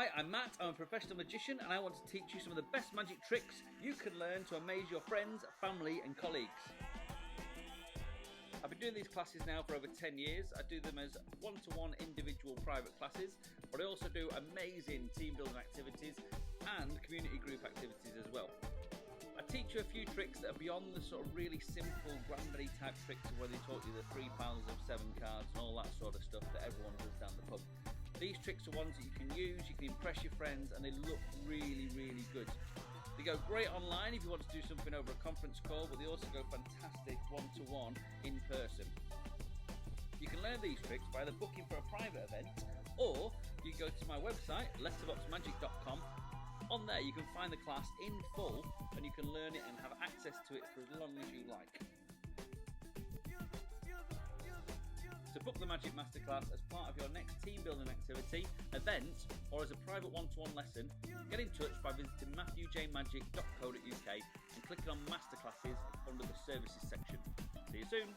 Hi, I'm Matt, I'm a professional magician and I want to teach you some of the best magic tricks you can learn to amaze your friends, family and colleagues. I've been doing these classes now for over 10 years. I do them as one-to-one individual private classes, but I also do amazing team building activities and community group activities as well. I teach you a few tricks that are beyond the sort of really simple granddaddy type tricks of where they taught you the 3 piles of 7 cards and all that sort of stuff that everyone does down the pub. These tricks are ones that you can use, you can impress your friends, and they look really, really good. They go great online if you want to do something over a conference call, but they also go fantastic one-to-one in person. You can learn these tricks by either booking for a private event, or you can go to my website, letterboxmagic.com. On there you can find the class in full, and you can learn it and have access to it for as long as you like. To book the Magic Masterclass as part of your next team building activity, event, or as a private one-to-one lesson, get in touch by visiting matthewjmagic.co.uk and clicking on Masterclasses under the Services section. See you soon!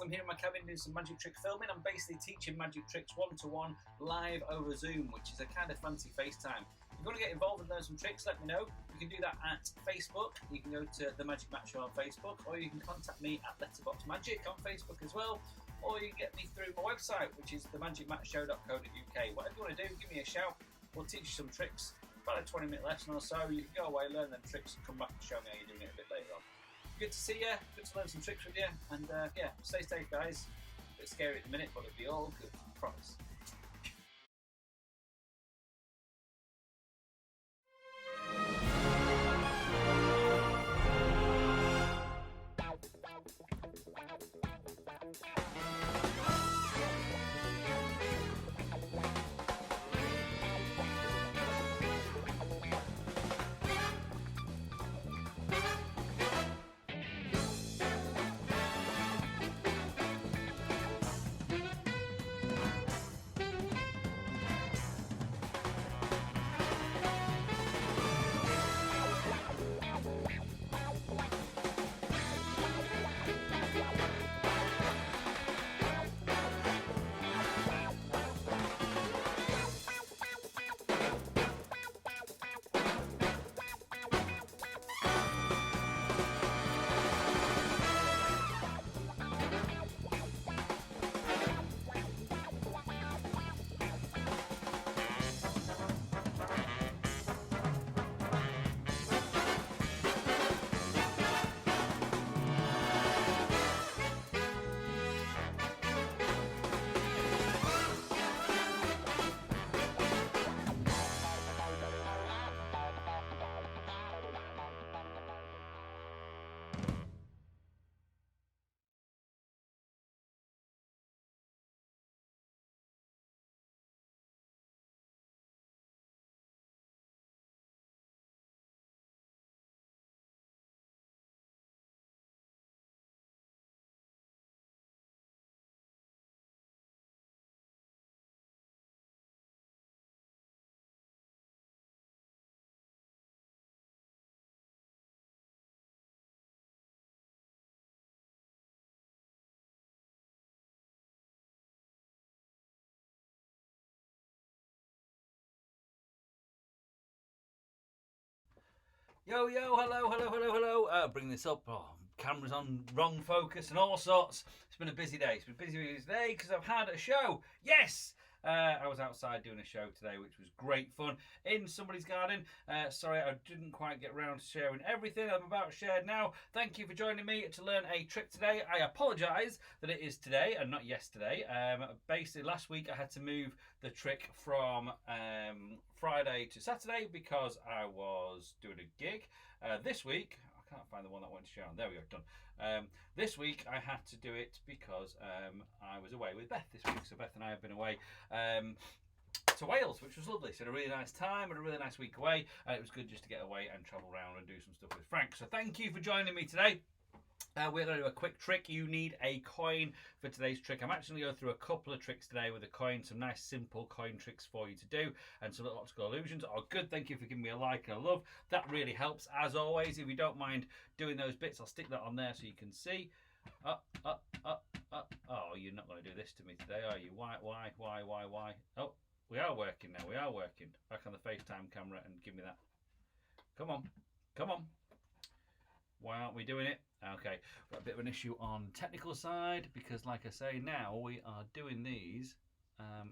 I'm here in my cabin doing some magic trick filming. I'm basically teaching magic tricks one-to-one live over Zoom, which is a kind of fancy FaceTime. If you want to get involved and learn some tricks, let me know. You can do that at Facebook. You can go to The Magic Matt Show on Facebook, or you can contact me at Letterbox Magic on Facebook as well, or you can get me through my website, which is themagicmattshow.co.uk. Whatever you want to do, give me a shout. We'll teach you some tricks. About a 20-minute lesson or so. You can go away, learn them tricks, and come back and show me how you're doing it a bit later on. Good to see you. Good to learn some tricks with you. And yeah, stay safe, guys. A bit scary at the minute, but it'll be all good. I promise. Yo, hello. Bring this up. Oh, camera's on, wrong focus, and all sorts. It's been a busy day. It's been a busy day because I've had a show. Yes! I was outside doing a show today, which was great fun in somebody's garden. Sorry, I didn't quite get around to sharing everything I'm about to share now. Thank you for joining me to learn a trick today. I apologise that it is today and not yesterday. Basically, last week I had to move the trick from Friday to Saturday because I was doing a gig. This week, I can't find the one that I wanted to share on. There we go, done. This week I had to do it because I was away with Beth this week. So Beth and I have been away to Wales, which was lovely. So had a really nice time and a really nice week away. And it was good just to get away and travel around and do some stuff with Frank. So thank you for joining me today. We're going to do a quick trick. You need a coin for today's trick. I'm actually going through a couple of tricks today with a coin, some nice simple coin tricks for you to do, and some little optical illusions. Oh, good. Thank you for giving me a like and a love. That really helps. As always, if you don't mind doing those bits, I'll stick that on there so you can see. Oh, you're not going to do this to me today, are you? Why? Oh, we are working now. We are working. Back on the FaceTime camera and give me that. Come on. Why aren't we doing it? Okay, we've got a bit of an issue on technical side because, like I say, now we are doing these and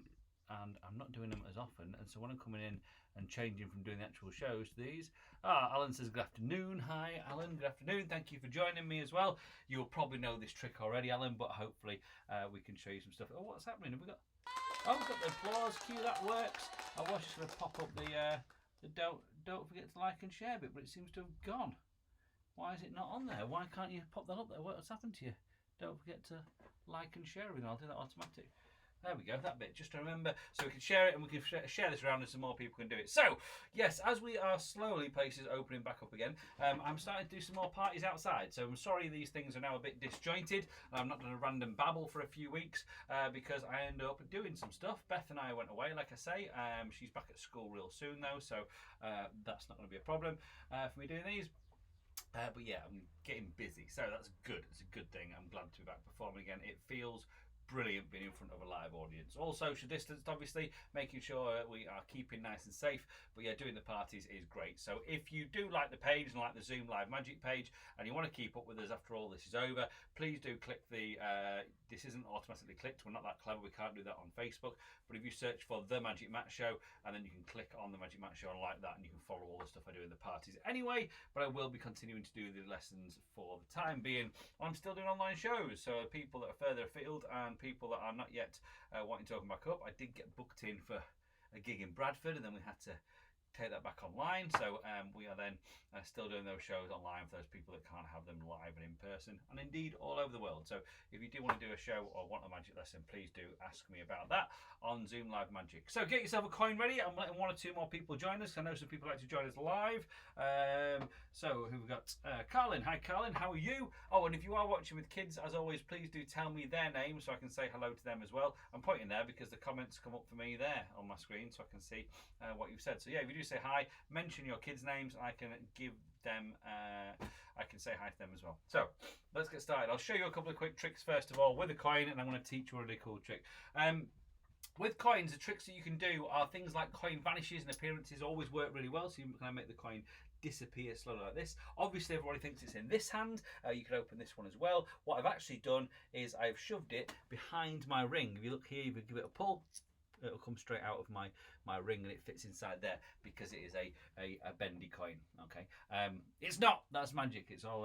I'm not doing them as often, and so when I'm coming in and changing from doing the actual shows to these, Alan says good afternoon. Hi Alan, good afternoon, thank you for joining me as well. You'll probably know this trick already, Alan, but hopefully we can show you some stuff. Oh, what's happening? Have we got... Oh, we've got the applause cue, that works. I was just going to pop up the don't forget to like and share bit, but it seems to have gone. Why is it not on there? Why can't you pop that up there? What's happened to you? Don't forget to like and share it. I'll do that automatic. There we go, that bit, just to remember, so we can share it and we can share this around and some more people can do it. So, yes, as we are slowly places opening back up again, I'm starting to do some more parties outside. So I'm sorry these things are now a bit disjointed. I'm not doing a random babble for a few weeks because I end up doing some stuff. Beth and I went away, like I say. She's back at school real soon though, so that's not going to be a problem for me doing these. But yeah, I'm getting busy, so that's good. It's a good thing. I'm glad to be back performing again. It feels brilliant being in front of a live audience. All social distanced, obviously, making sure we are keeping nice and safe. But yeah, doing the parties is great. So if you do like the page and like the Zoom Live Magic page, and you want to keep up with us after all this is over, please do click the. This isn't automatically clicked. We're not that clever. We can't do that on Facebook. But if you search for The Magic Matt Show, and then you can click on The Magic Matt Show and like that, and you can follow all the stuff I do in the parties anyway. But I will be continuing to do the lessons for the time being. I'm still doing online shows, so people that are further afield and people that are not yet wanting to open back up. I did get booked in for a gig in Bradford, and then we had to take that back online. So we are then still doing those shows online for those people that can't have them live and in person, and indeed all over the world. So if you do want to do a show or want a magic lesson, please do ask me about that on Zoom Live Magic. So get yourself a coin ready. I'm letting 1 or 2 more people join us. I know some people like to join us live. So who we've got? Carlin. Hi Carlin, how are you? Oh, and if you are watching with kids, as always, please do tell me their names so I can say hello to them as well. I'm pointing there because the comments come up for me there on my screen, so I can see what you've said. So yeah, if you do say hi, mention your kids' names, I can give them, I can say hi to them as well. So let's get started. I'll show you a couple of quick tricks first of all with a coin, and I'm going to teach you a really cool trick. With coins, the tricks that you can do are things like coin vanishes and appearances always work really well. So you can make the coin disappear slowly like this. Obviously everybody thinks it's in this hand. You can open this one as well. What I've actually done is I've shoved it behind my ring. If you look here, if you give it a pull, it'll come straight out of my ring, and it fits inside there because it is a bendy coin. Okay, it's not. That's magic. It's all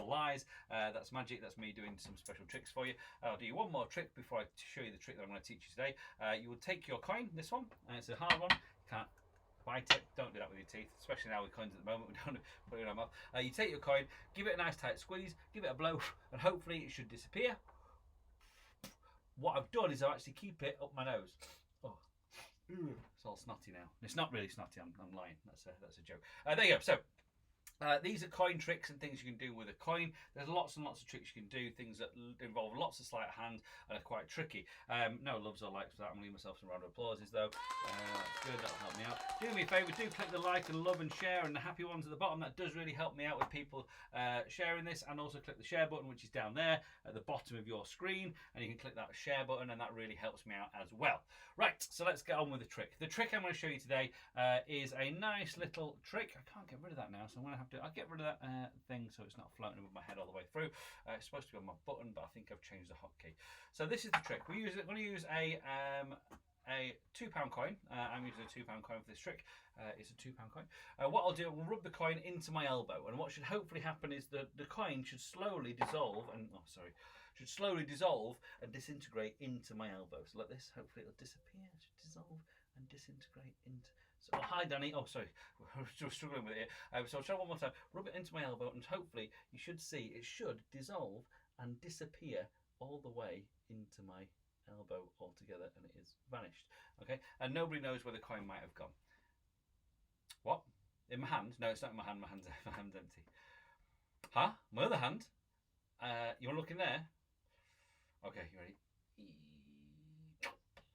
lies. That's magic. That's me doing some special tricks for you. I'll do you one more trick before I show you the trick that I'm going to teach you today. You will take your coin, this one, and it's a hard one. Can't bite it. Don't do that with your teeth, especially now with coins at the moment. We don't put it in our mouth. You take your coin, give it a nice tight squeeze, give it a blow, and hopefully it should disappear. What I've done is I actually keep it up my nose. Oh, it's all snotty now. It's not really snotty. I'm lying. That's a joke. There you go. So these are coin tricks and things you can do with a coin. There's lots and lots of tricks you can do, things that involve lots of sleight of hand and are quite tricky. No loves or likes for that. I'm going to leave myself some round of applauses though. That's good, that'll help me out. Do me a favour, do click the like and love and share and the happy ones at the bottom. That does really help me out with people sharing this, and also click the share button, which is down there at the bottom of your screen, and you can click that share button, and that really helps me out as well. Right, so let's get on with the trick. The trick I'm going to show you today is a nice little trick. I can't get rid of that now, so I'm going to have to, I'll get rid of that thing so it's not floating above my head all the way through. It's supposed to be on my button, but I think I've changed the hotkey. So this is the trick. We're going to use a £2 coin. I'm using a £2 coin for this trick. It's a £2 coin. What I'll do, I'll rub the coin into my elbow, and what should hopefully happen is that the coin should slowly dissolve and disintegrate into my elbow. So like this, hopefully it'll disappear, it should dissolve and disintegrate into. So, oh, hi Danny. Oh, sorry, we're still struggling with it. So I'll try one more time. Rub it into my elbow, and hopefully you should see it should dissolve and disappear all the way into my elbow altogether, and it is vanished. Okay, and nobody knows where the coin might have gone. What? In my hand? No, it's not in my hand. My hand's empty. Huh? My other hand? You want to look in there? Okay, you ready?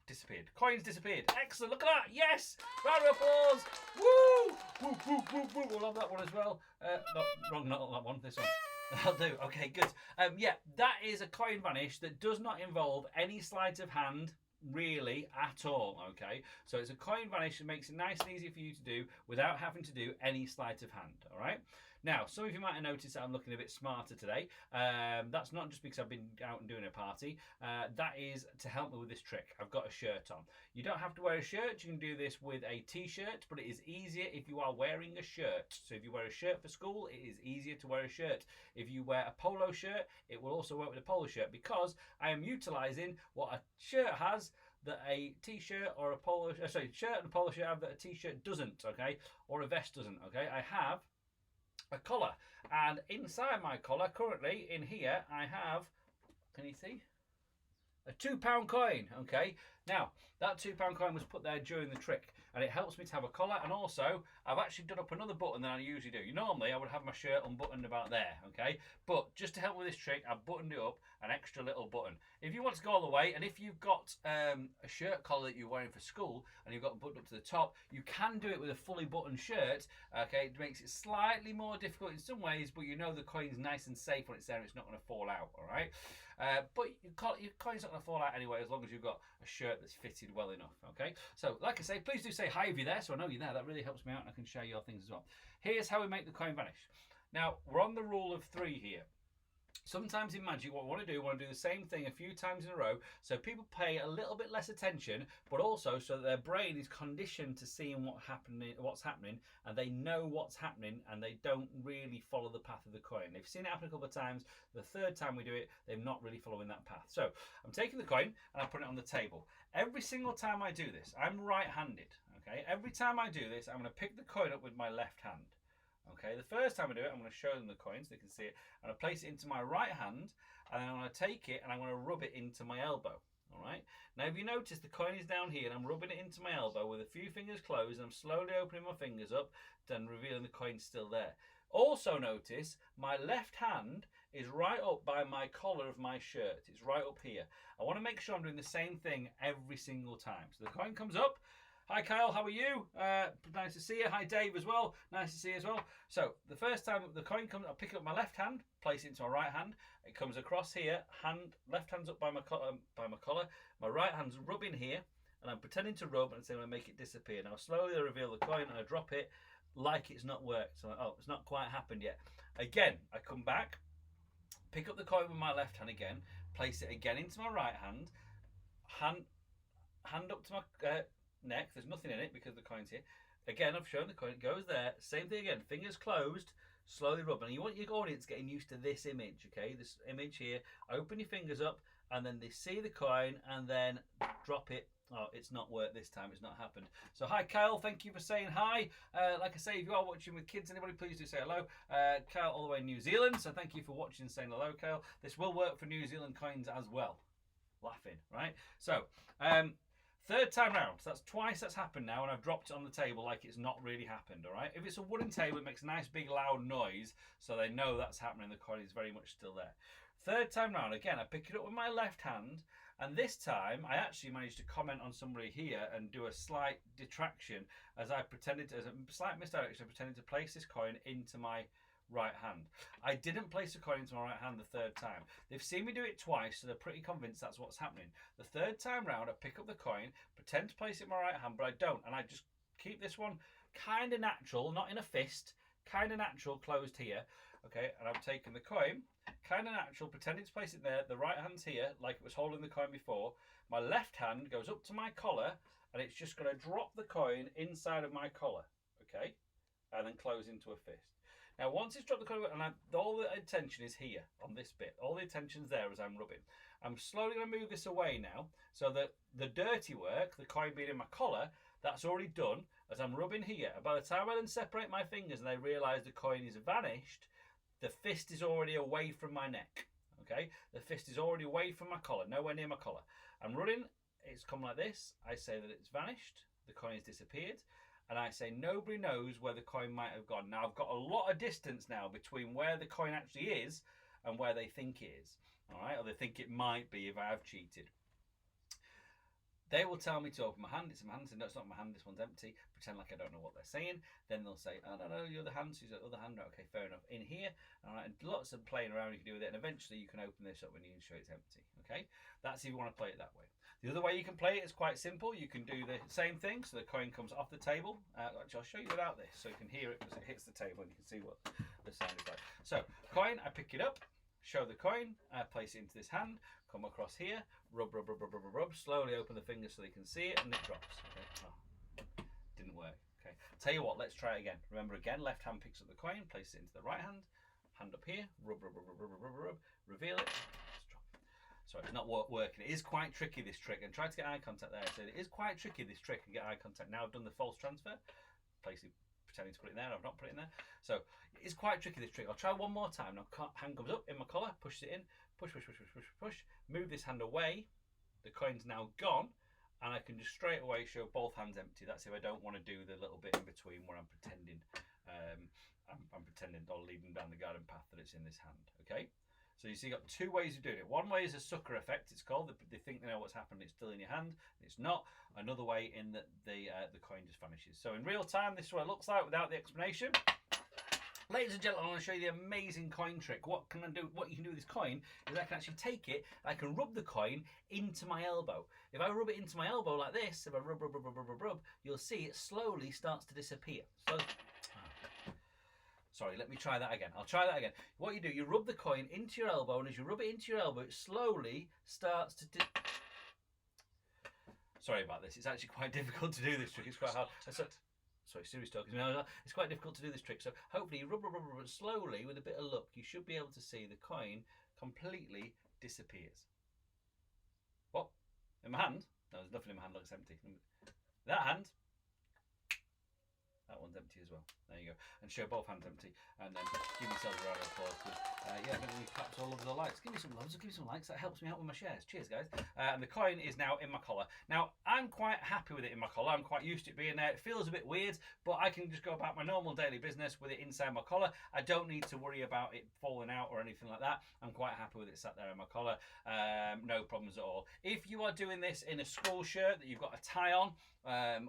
Disappeared. Coins disappeared. Excellent. Look at that. Yes. Round of applause. Woo! Woo, woo, woo, woo. We'll have that one as well. No, wrong, not that one. This one. That'll do. Okay, good. Yeah, that is a coin vanish that does not involve any sleight of hand, really, at all. Okay, so it's a coin vanish that makes it nice and easy for you to do without having to do any sleight of hand. All right. Now, some of you might have noticed that I'm looking a bit smarter today. That's not just because I've been out and doing a party. That is to help me with this trick. I've got a shirt on. You don't have to wear a shirt. You can do this with a t-shirt, but it is easier if you are wearing a shirt. So if you wear a shirt for school, it is easier to wear a shirt. If you wear a polo shirt, it will also work with a polo shirt, because I am utilising what a shirt has that a t-shirt or a polo, shirt and a polo shirt have that a t-shirt doesn't, okay, or a vest doesn't, okay. I have a collar, and inside my collar currently in here I have, can you see, a £2 coin. Okay, now that £2 coin was put there during the trick, and it helps me to have a collar. And also, I've actually done up another button than I usually do. Normally, I would have my shirt unbuttoned about there, okay? But just to help with this trick, I've buttoned it up an extra little button. If you want to go all the way, and if you've got a shirt collar that you're wearing for school, and you've got it buttoned up to the top, you can do it with a fully buttoned shirt, okay? It makes it slightly more difficult in some ways, but you know the coin's nice and safe when it's there, and it's not going to fall out, all right? But your coin's not going to fall out anyway, as long as you've got a shirt that's fitted well enough, okay? So, like I say, please do say hi if you're there, so I know you're there. That really helps me out, and I can share your things as well. Here's how we make the coin vanish. Now, we're on the rule of 3 here. Sometimes in Magic, what we want to do the same thing a few times in a row, so people pay a little bit less attention, but also so that their brain is conditioned to seeing what's happening, and they know what's happening, and they don't really follow the path of the coin. They've seen it happen a couple of times. The 3rd time we do it, they're not really following that path. So I'm taking the coin and I put it on the table. Every single time I do this, I'm right-handed. Okay, every time I do this, I'm going to pick the coin up with my left hand. Okay, the first time I do it, I'm going to show them the coin so they can see it. I'm going to place it into my right hand, and then I'm going to take it and I'm going to rub it into my elbow. All right. Now, if you notice, the coin is down here, and I'm rubbing it into my elbow with a few fingers closed, and I'm slowly opening my fingers up, then revealing the coin's still there. Also notice my left hand is right up by my collar of my shirt. It's right up here. I want to make sure I'm doing the same thing every single time. So the coin comes up. Hi Kyle, how are you? Nice to see you. Hi Dave as well. Nice to see you as well. So the first time the coin comes, I'll pick up my left hand, place it into my right hand. It comes across here. Left hand's up by my collar. My right hand's rubbing here, and I'm pretending to rub and saying I make it disappear. Now slowly I reveal the coin and I drop it like it's not worked. So oh, it's not quite happened yet. Again, I come back, pick up the coin with my left hand again, place it again into my right hand, hand up to my neck. There's nothing in it because the coin's here. Again, I've shown the coin. It goes there. Same thing again. Fingers closed. Slowly rub. And you want your audience getting used to this image, okay? This image here. Open your fingers up, and then they see the coin, and then drop it. Oh, it's not worked this time. It's not happened. So hi, Kyle. Thank you for saying hi. Like I say, if you are watching with kids, anybody, please do say hello. Kyle, all the way in New Zealand. So thank you for watching and saying hello, Kyle. This will work for New Zealand coins as well. Laughing, right? So, 3rd time round, so that's twice that's happened now, and I've dropped it on the table like it's not really happened, all right? If it's a wooden table, it makes a nice big loud noise, so they know that's happening. The coin is very much still there. 3rd time round, again, I pick it up with my left hand, and this time I actually managed to comment on somebody here and do a slight detraction as I pretended, as a slight misdirection, I pretended to place this coin into my right hand. I didn't place the coin into my right hand the 3rd time. They've seen me do it twice, so they're pretty convinced that's what's happening. The 3rd time round, I pick up the coin, pretend to place it in my right hand, but I don't, and I just keep this one kind of natural, not in a fist, kind of natural, closed here, okay, and I've taken the coin, kind of natural, pretending to place it there, the right hand's here, like it was holding the coin before, my left hand goes up to my collar, and it's just going to drop the coin inside of my collar, okay, and then close into a fist. Now, once it's dropped the coin, and all the attention is here on this bit. All the attention's there as I'm rubbing. I'm slowly going to move this away now, so that the dirty work, the coin being in my collar, that's already done as I'm rubbing here. And by the time I then separate my fingers and I realise the coin is vanished, the fist is already away from my neck. Okay, the fist is already away from my collar, nowhere near my collar. I'm running. It's come like this. I say that it's vanished. The coin has disappeared. And I say nobody knows where the coin might have gone. Now I've got a lot of distance now between where the coin actually is and where they think it is. All right, or they think it might be if I have cheated. They will tell me to open my hand. It's my hand. No, it's not my hand. This one's empty. Pretend like I don't know what they're saying. Then they'll say, "Oh no, your other hand." So the other hand. Okay, fair enough. In here, all right. And lots of playing around you can do with it. And eventually, you can open this up when you can show it's empty. Okay, that's if you want to play it that way. The other way you can play it is quite simple. You can do the same thing. So the coin comes off the table. Actually, I'll show you without this, so you can hear it as it hits the table, and you can see what the sound is like. So coin, I pick it up. Show the coin, place it into this hand, come across here, rub, slowly open the fingers so they can see it, and it drops. Okay. Oh, didn't work. Okay. Tell you what, let's try it again. Remember again, left hand picks up the coin, place it into the right hand up here, rub, reveal it, let's drop. Sorry, it's not working. It is quite tricky, this trick, and try to get eye contact there. So it is quite tricky, this trick, and get eye contact. Now I've done the false transfer, place it, pretending to put it in there, I've not put it in there. So it's quite tricky, this trick. I'll try one more time. Now hand comes up in my collar, pushes it in, push, move this hand away, the coin's now gone, and I can just straight away show both hands empty. That's if I don't want to do the little bit in between where I'm pretending, I'm pretending or leading down the garden path that it's in this hand. Okay, so you see, you've got two ways of doing it. One way is a sucker effect. It's called. They think they know what's happened. It's still in your hand. It's not. Another way in that the coin just vanishes. So in real time, this is what it looks like without the explanation. Ladies and gentlemen, I want to show you the amazing coin trick. What can I do? What you can do with this coin is I can actually take it, I can rub the coin into my elbow. If I rub it into my elbow like this, if I rub, you'll see it slowly starts to disappear. Sorry, let me try that again. I'll try that again. What you do, you rub the coin into your elbow, and as you rub it into your elbow, it slowly starts to... Sorry about this. It's actually quite difficult to do this trick. It's quite hard. Sorry, serious talk. It's quite difficult to do this trick. So hopefully you rub slowly with a bit of luck. You should be able to see the coin completely disappears. What? In my hand? No, there's nothing in my hand. Looks empty. That hand. That one's empty as well. There you go. And show both hands empty. And then give yourselves a round of applause. Yeah, we clapped all over the likes. Give me some loves. Give me some likes. That helps me out with my shares. Cheers, guys. And the coin is now in my collar. Now, I'm quite happy with it in my collar. I'm quite used to it being there. It feels a bit weird, but I can just go about my normal daily business with it inside my collar. I don't need to worry about it falling out or anything like that. I'm quite happy with it sat there in my collar. No problems at all. If you are doing this in a school shirt that you've got a tie on,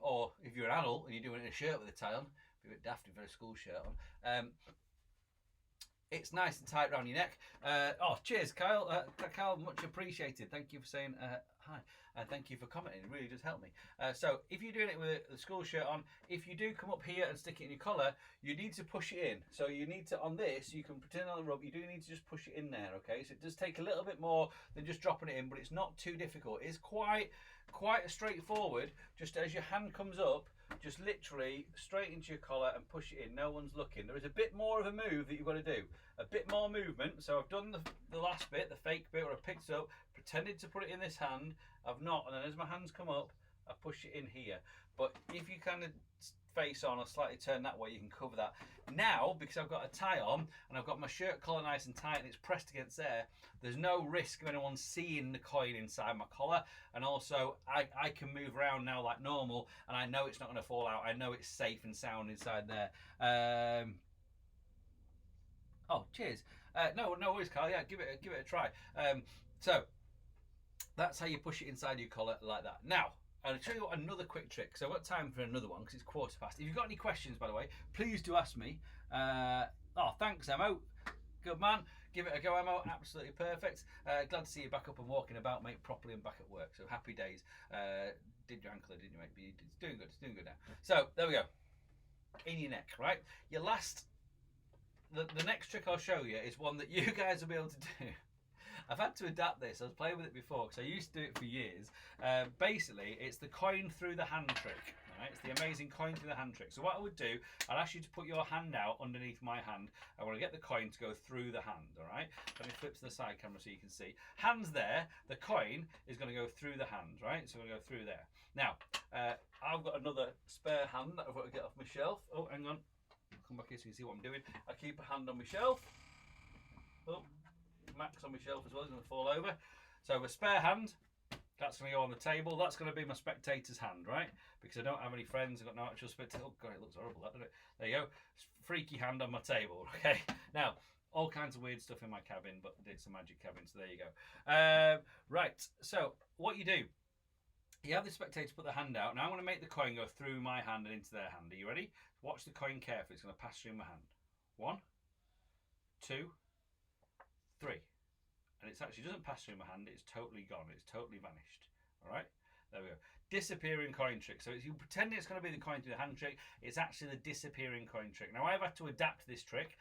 or if you're an adult and you're doing it in a shirt with a tie on, be a bit daft if you've got a school shirt on. It's nice and tight around your neck. Oh, cheers, Kyle. Kyle, much appreciated. Thank you for saying hi. Thank you for commenting. It really does help me. So if you're doing it with a school shirt on, if you do come up here and stick it in your collar, you need to push it in. So you need to, on this, you can pretend on the rub, you do need to just push it in there, okay? So it does take a little bit more than just dropping it in, but it's not too difficult. It's quite straightforward. Just as your hand comes up, just literally straight into your collar and push it in. No one's looking. There is a bit more of a move that you've got to do. A bit more movement. So I've done the last bit, the fake bit where I picked it up, pretended to put it in this hand. I've not. And then as my hands come up, I push it in here. But if you kind of face on or slightly turn that way, you can cover that. Now, because I've got a tie on and I've got my shirt collar nice and tight and it's pressed against there, there's no risk of anyone seeing the coin inside my collar. And also I can move around now like normal, and I know it's not going to fall out. I know it's safe and sound inside there. Oh, cheers. No worries, Carl. Yeah, give it a try. So that's how you push it inside your collar like that. Now, I'll show you another quick trick. So I've got time for another one because it's 1:15. If you've got any questions, by the way, please do ask me. Oh, thanks, Emo. Good man. Give it a go, Emo. Absolutely perfect. Glad to see you back up and walking about, mate, properly and back at work. So happy days. Did your ankle, didn't you, mate? But it's doing good. It's doing good now. So there we go. In your neck, right? Your last... The next trick I'll show you is one that you guys will be able to do. I've had to adapt this. I was playing with it before because I used to do it for years. Basically, it's the coin through the hand trick. Right? It's the amazing coin through the hand trick. So what I would do, I'd ask you to put your hand out underneath my hand. I want to get the coin to go through the hand. All right. Let me flip to the side camera so you can see. Hands there. The coin is going to go through the hand. Right. So we're going to go through there. Now, I've got another spare hand that I've got to get off my shelf. Oh, hang on. I'll come back here so you can see what I'm doing. I keep a hand on my shelf. Oh. Max on my shelf as well, it's going to fall over. So a spare hand, that's going to go on the table. That's going to be my spectator's hand, right? Because I don't have any friends, I've got no actual spectator. Oh god, it looks horrible, that, doesn't it? There you go. Freaky hand on my table, okay? Now, all kinds of weird stuff in my cabin, but it's a magic cabin, so there you go. Right, so what you do, you have the spectator put the hand out. Now I'm going to make the coin go through my hand and into their hand. Are you ready? Watch the coin carefully. It's going to pass through my hand. 1, 2, 3. And it actually doesn't pass through my hand, it's totally gone, it's totally vanished. Alright, there we go. Disappearing coin trick. So you pretend it's going to be the coin through the hand trick, it's actually the disappearing coin trick. Now I've had to adapt this trick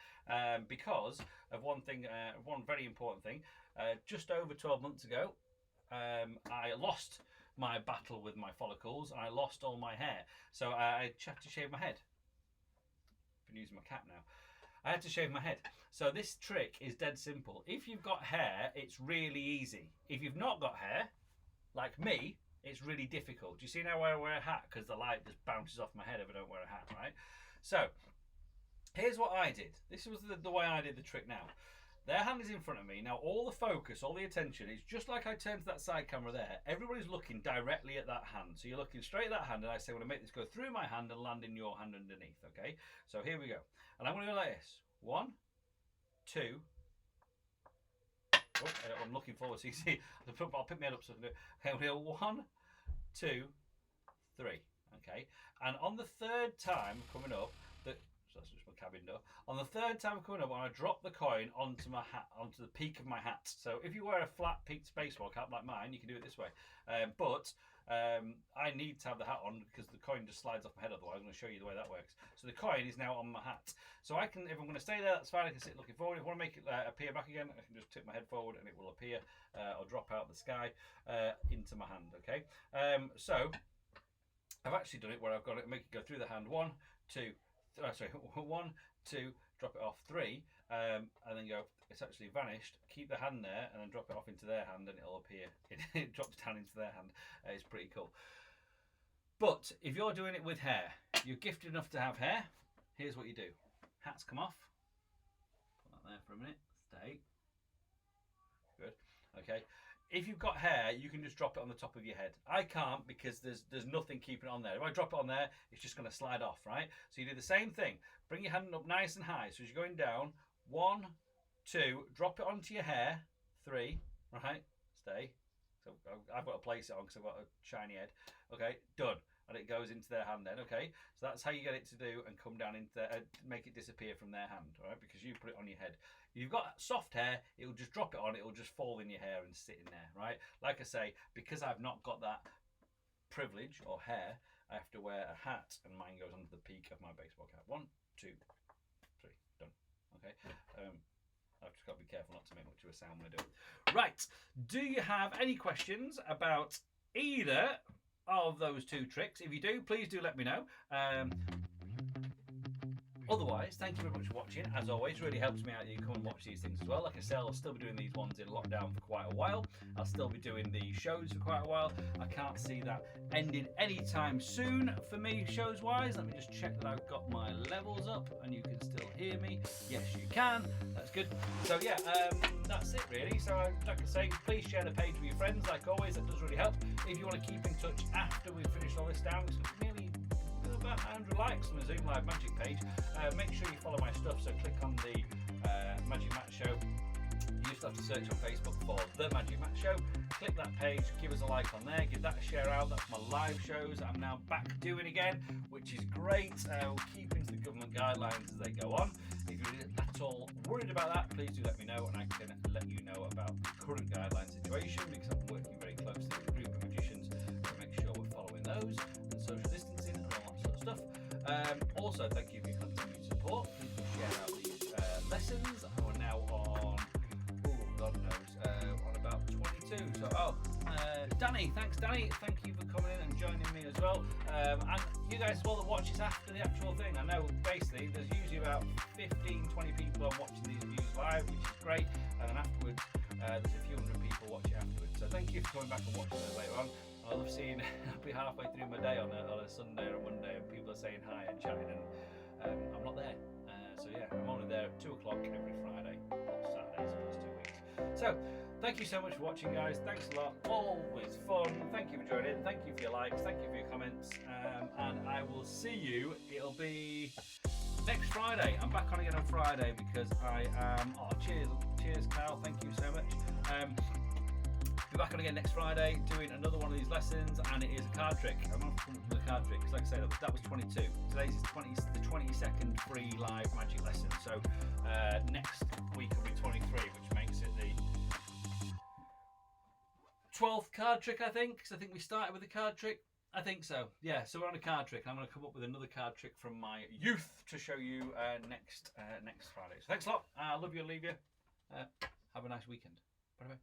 because of one thing, one very important thing. Just over 12 months ago, I lost my battle with my follicles and I lost all my hair. So I had to shave my head. I've been using my cap now. I had to shave my head. So this trick is dead simple. If you've got hair, it's really easy. If you've not got hair, like me, it's really difficult. Do you see now why I wear a hat? Because the light just bounces off my head if I don't wear a hat, right? So, here's what I did. This was the way I did the trick now. Their hand is in front of me. Now all the focus, all the attention is just like I turned to that side camera there. Everybody's looking directly at that hand. So you're looking straight at that hand and I say, I'm going to make this go through my hand and land in your hand underneath, okay? So here we go. And I'm going to go like this. 1, 2. Oh, I'm looking forward to you see. I'll pick my head up so I can do it. Okay, we'll go 1, 2, 3. Okay. And on the third time coming up, so that's just my cabin door. On the third time coming up, I want to drop the coin onto my hat, onto the peak of my hat. So if you wear a flat peaked baseball cap like mine, you can do it this way. But I need to have the hat on because the coin just slides off my head otherwise. I'm going to show you the way that works. So the coin is now on my hat. So I can, if I'm going to stay there, that's fine. I can sit looking forward. If I want to make it appear back again, I can just tip my head forward and it will appear or drop out the sky into my hand. Okay. So I've actually done it where I've got it, make it go through the hand. 1, 2. Sorry, 1, 2, drop it off 3, and then go, it's actually vanished. Keep the hand there and then drop it off into their hand and it'll appear. It drops down into their hand. It's pretty cool. But if you're doing it with hair, you're gifted enough to have hair, here's what you do. Hats come off. Put that there for a minute. Stay. Good. Okay. If you've got hair, you can just drop it on the top of your head. I can't because there's nothing keeping it on there. If I drop it on there, it's just going to slide off, right? So you do the same thing. Bring your hand up nice and high. So as you're going down, 1, 2, drop it onto your hair. 3, right? Stay. So I've got to place it on because I've got a shiny head. Okay, done. And it goes into their hand then, okay? So that's how you get it to do and come down into make it disappear from their hand, all right? Because you put it on your head. If you've got soft hair, it'll just drop it on, it'll just fall in your hair and sit in there, right? Like I say, because I've not got that privilege or hair, I have to wear a hat and mine goes under the peak of my baseball cap. 1, 2, 3, done, okay? I've just got to be careful not to make much of a sound when I do it. Right, do you have any questions about either of those 2 tricks? If you do, please do let me know. Otherwise, thank you very much for watching. As always, really helps me out that you come and watch these things as well. Like I said, I'll still be doing these ones in lockdown for quite a while. I'll still be doing the shows for quite a while. I can't see that ending anytime soon for me, shows-wise. Let me just check that I've got my levels up and you can still hear me. Yes, you can. That's good. So yeah, that's it really. So like I say, please share the page with your friends. Like always, that does really help. If you want to keep in touch after we've finished all this down, it's nearly about 900 likes on the Zoom Live Magic page. Make sure you follow my stuff, so click on the Magic Matt Show. You just have to search on Facebook for The Magic Matt Show. Click that page, give us a like on there, give that a share out. That's my live shows that I'm now back doing again, which is great. We'll keep into the government guidelines as they go on. If you're at all worried about that, please do let me know and I can let you know about the current guideline situation, because I'm working very closely with a group of magicians to make sure we're following those and social distancing and all that sort of stuff. Also, thank you for your continued support. Please do share out these lessons. We're now on, God knows, on about 22. So, Danny, thanks Danny. Thank you for coming in and joining me as well. And you guys as well that watch this after the actual thing. I know basically there's usually about 15, 20 people on watching these views live, which is great. And then afterwards, there's a few hundred people watching afterwards. So thank you for coming back and watching those later on. I love seeing, I'll be halfway through my day on a Sunday or a Monday and people are saying hi and chatting and I'm not there. So yeah, I'm only there at 2 o'clock every Friday, Saturdays for 2 weeks. So, thank you so much for watching guys, thanks a lot, always fun, thank you for joining, thank you for your likes, thank you for your comments, and I will see you, it'll be next Friday. I'm back on again on Friday because I am, cheers Carl, thank you so much. Be back on again next Friday doing another one of these lessons, and it is a card trick. I'm going to come up with a card trick because, like I say, that was 22. Today's is the 22nd free live magic lesson. So next week will be 23, which makes it the 12th card trick, I think. Because I think we started with a card trick. I think so. Yeah. So we're on a card trick. I'm going to come up with another card trick from my youth to show you next Friday. So thanks a lot. I love you. Leave you. Have a nice weekend. Bye bye.